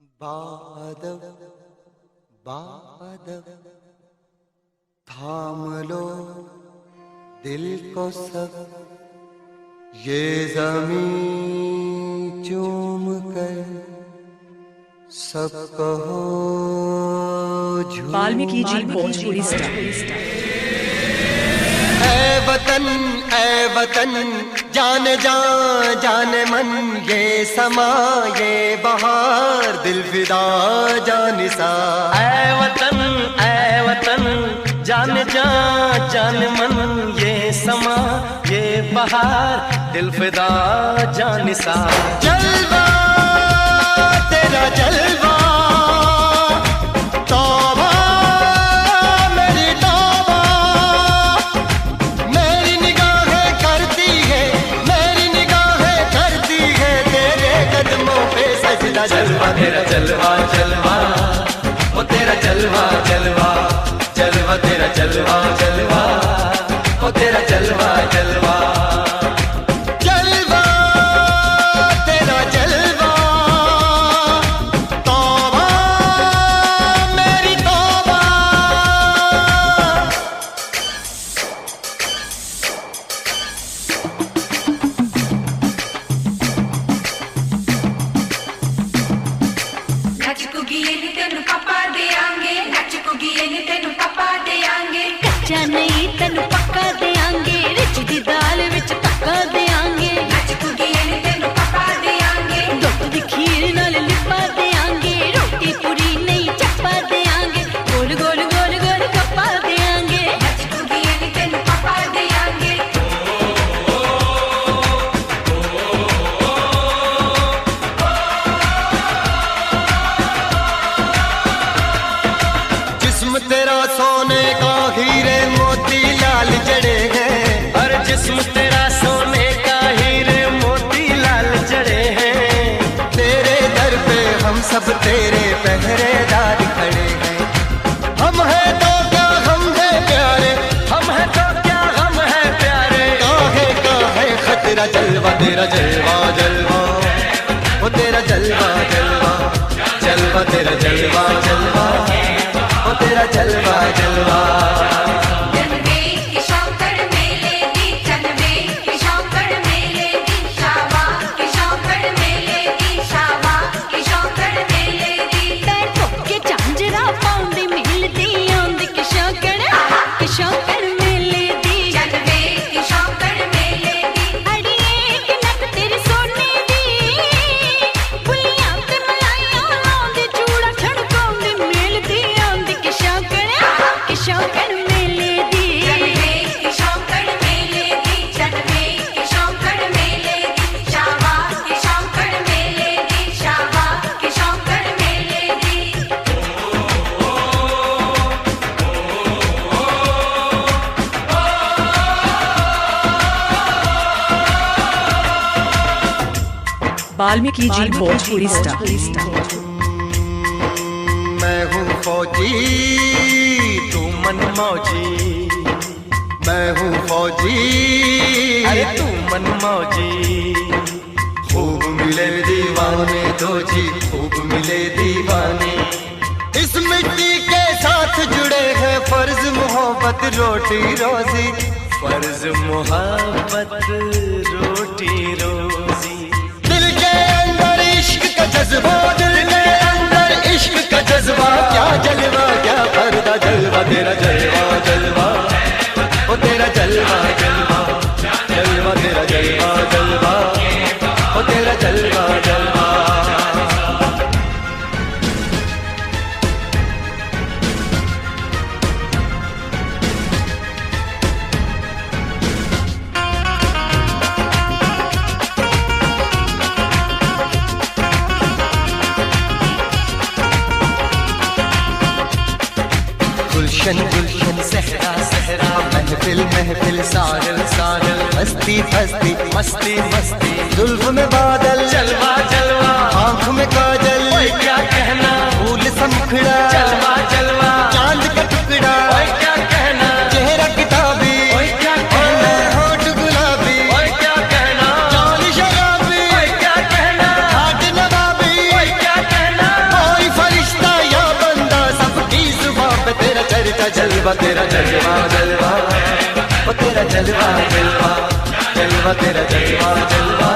बादल बादल थाम लो दिल को सब, ये ज़मीं चूम कर सब कहो झूम। वाल्मीकि जी भोजपुरी स्टाइल। ऐ वतन जान जान मन, ये समा ये बहार दिल फिदा जानिसा। ऐ वतन जान जान मन, ये समा ये बहार दिल फिदा जानिसा। जलवा तेरा जलवा, तौबा मेरी तौबा, मेरी निगाहें करती है, मेरी निगाहें करती है तेरे कदमों पे सजदा। जलवा तेरा जलवा जलवा, वो तेरा जलवा जलवा, जलवा तेरा जलवा जलवा, वो तेरा जलवा जलवा। जलवा तेरा जलवा, तौबा मेरी तौबा। नचकुगी तेनु पापा देंगे, नचकुगी तेनु पापा देंगे। कच्चा नहीं तेनु पक्का देंगे, रिच दी दाल विच तक्का देंगे। नचकुगी तेनु पापा देंगे, दुध दी खीर नाल लिपा देंगे। रोटी पूरी नहीं चप्पा देंगे, गोल गोल गोल गोल कप्पा देंगे। नचकुगी तेनु पापा देंगे। जिस्म तेरा सोने का हीरे मोती लाल जड़े हैं, और जिस्म तेरा सोने का हीरे मोती लाल जड़े हैं। तेरे दर पे हम सब तेरे पहरेदार खड़े हैं। हम हैं तो क्या हम हैं प्यारे, हम है तो क्या हम है प्यारे। काहे खतरा। जलवा तेरा जलवा जलवा, वो तेरा जलवा जलवा, जलवा तेरा जलवा जलवा, वो तेरा जलवा जलवा। जनवे की शौकड़ मेले दी, जनवे की शौकड़ मेले दी, शावा की शौकड़ मेले दी, शावा की शौकड़ मेले दी। पैर ठोके झांजरा पाउंदी मिलदी आंदी किशोकड़ मेले दी। जनवे की शौकड़ मेले दी, अड़िए कि नक तेरी सोने दी, बुलियां ते मलाइयां लाउंदी, चूड़ा छड़काउंदी मिलदी आंदी किशोकड़ मेले दी। जनवे की शौकड़ मेले दी, जनवे की शौकड़ मेले दी, शावा की शौकड़ मेले दी, शावा की शौकड़ मेले दी। वाल्मीकि जी भोजपुरी स्टाइल। मैं हूँ फौजी तू मन मौजी, मैं हूँ फौजी, अरे तू मन मौजी। खूब मिले दीवाने दो जी, खूब मिले दीवाने। इस मिट्टी के साथ जुड़े हैं फर्ज मोहब्बत रोटी रोजी। फर्ज मोहब्बत रोटी रोजी। दिल के अंदर इश्क का जज्बा, दिल के अंदर इश्क का जज्बा। क्या जलवा क्या पर्दा, जलवा तेरा जलवा जलवा, वो तेरा जलवा जलवा, जलवा तेरा जलवा जलवा, वो तेरा जलवा जलवा। गुलशन गुलशन सहरा सहरा, महफिल महफिल साहिल साहिल, हस्ती हस्ती मस्ती मस्ती, जुल्फ में बादल, जलवा जलवा, आंख में काजल, ओए क्या कहना, फूल सा मुखड़ा, जलवा जलवा, चांद का टुकड़ा, ओए क्या कहना, चेहरा किताबी, ओए क्या कहना, होठ गुलाबी, ओए क्या कहना, चाल शराबी, ओए क्या कहना, हाथ नवाबी, ओए क्या कहना, जलवा तेरा जलवा जलवा ओ तेरा जलवा जलवा जलवा तेरा जलवा जलवा